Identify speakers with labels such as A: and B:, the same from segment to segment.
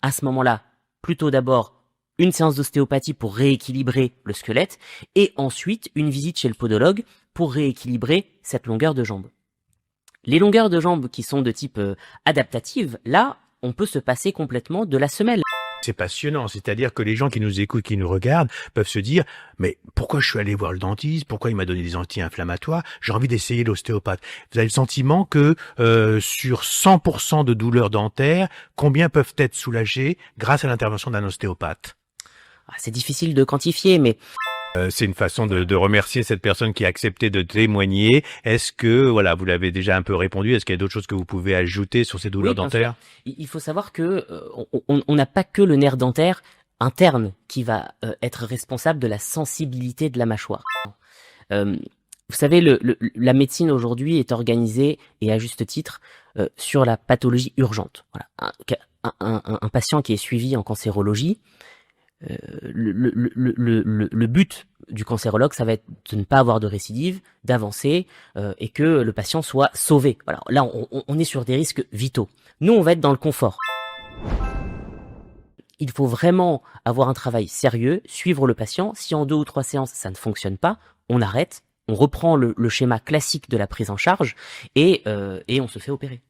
A: À ce moment-là, plutôt d'abord une séance d'ostéopathie pour rééquilibrer le squelette et ensuite une visite chez le podologue pour rééquilibrer cette longueur de jambe. Les longueurs de jambes qui sont de type adaptative, là, on peut se passer complètement de la semelle.
B: C'est passionnant, c'est-à-dire que les gens qui nous écoutent, qui nous regardent, peuvent se dire « Mais pourquoi je suis allé voir le dentiste? Pourquoi il m'a donné des anti-inflammatoires? J'ai envie d'essayer l'ostéopathe. » Vous avez le sentiment que sur 100% de douleurs dentaires, combien peuvent être soulagées grâce à l'intervention d'un ostéopathe?
A: C'est difficile de quantifier, mais
B: C'est une façon de remercier cette personne qui a accepté de témoigner. Est-ce que, voilà, vous l'avez déjà un peu répondu, est-ce qu'il y a d'autres choses que vous pouvez ajouter sur ces douleurs dentaires?
A: Il faut savoir que on n'a pas que le nerf dentaire interne qui va être responsable de la sensibilité de la mâchoire. Vous savez, la médecine aujourd'hui est organisée, et à juste titre, sur la pathologie urgente. Voilà. Un patient qui est suivi en cancérologie, le but du cancérologue, ça va être de ne pas avoir de récidive, d'avancer et que le patient soit sauvé. Voilà, là, on est sur des risques vitaux. Nous, on va être dans le confort. Il faut vraiment avoir un travail sérieux, suivre le patient. Si en 2 ou 3 séances, ça ne fonctionne pas, on arrête, on reprend le schéma classique de la prise en charge et on se fait opérer.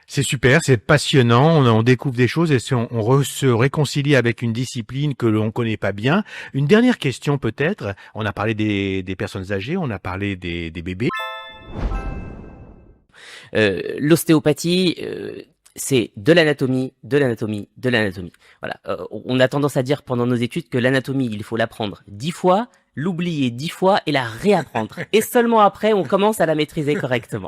B: C'est super, c'est passionnant, on découvre des choses et se réconcilie avec une discipline que l'on connaît pas bien. Une dernière question peut-être, on a parlé des personnes âgées, on a parlé des bébés.
A: L'ostéopathie, c'est de l'anatomie, de l'anatomie, de l'anatomie. Voilà. On a tendance à dire pendant nos études que l'anatomie, il faut l'apprendre 10 fois, l'oublier 10 fois et la réapprendre. Et seulement après, on commence à la maîtriser correctement.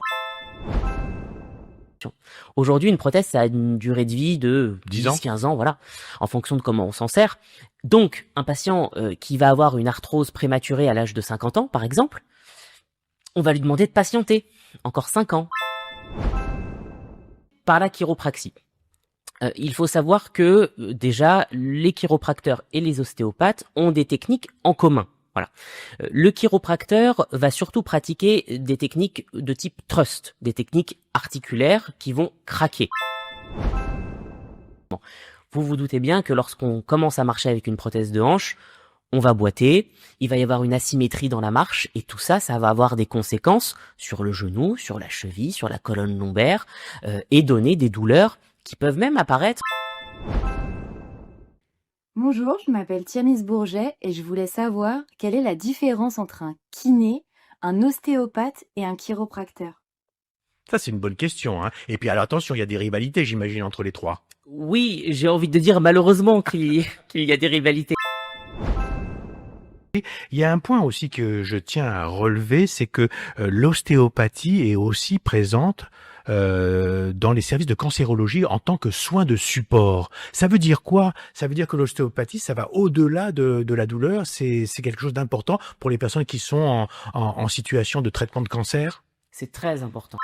A: Aujourd'hui, une prothèse, ça a une durée de vie de 10-15 ans, voilà, en fonction de comment on s'en sert. Donc, un patient qui va avoir une arthrose prématurée à l'âge de 50 ans, par exemple, on va lui demander de patienter encore 5 ans. Par la chiropraxie. Il faut savoir que déjà, les chiropracteurs et les ostéopathes ont des techniques en commun. Voilà. Le chiropracteur va surtout pratiquer des techniques de type thrust, des techniques articulaires qui vont craquer. Bon. Vous vous doutez bien que lorsqu'on commence à marcher avec une prothèse de hanche, on va boiter, il va y avoir une asymétrie dans la marche, et tout ça, ça va avoir des conséquences sur le genou, sur la cheville, sur la colonne lombaire, et donner des douleurs qui peuvent même apparaître.
C: Bonjour, je m'appelle Thiamis Bourget et je voulais savoir quelle est la différence entre un kiné, un ostéopathe et un chiropracteur.
B: Ça, c'est une bonne question, hein. Et puis, alors attention, il y a des rivalités, j'imagine, entre les trois.
A: Oui, j'ai envie de dire malheureusement qu'il y a des rivalités.
B: Il y a un point aussi que je tiens à relever, c'est que l'ostéopathie est aussi présente dans les services de cancérologie en tant que soin de support. Ça veut dire quoi? Ça veut dire que l'ostéopathie, ça va au-delà de la douleur. C'est quelque chose d'important pour les personnes qui sont en situation de traitement de cancer.
A: C'est très important.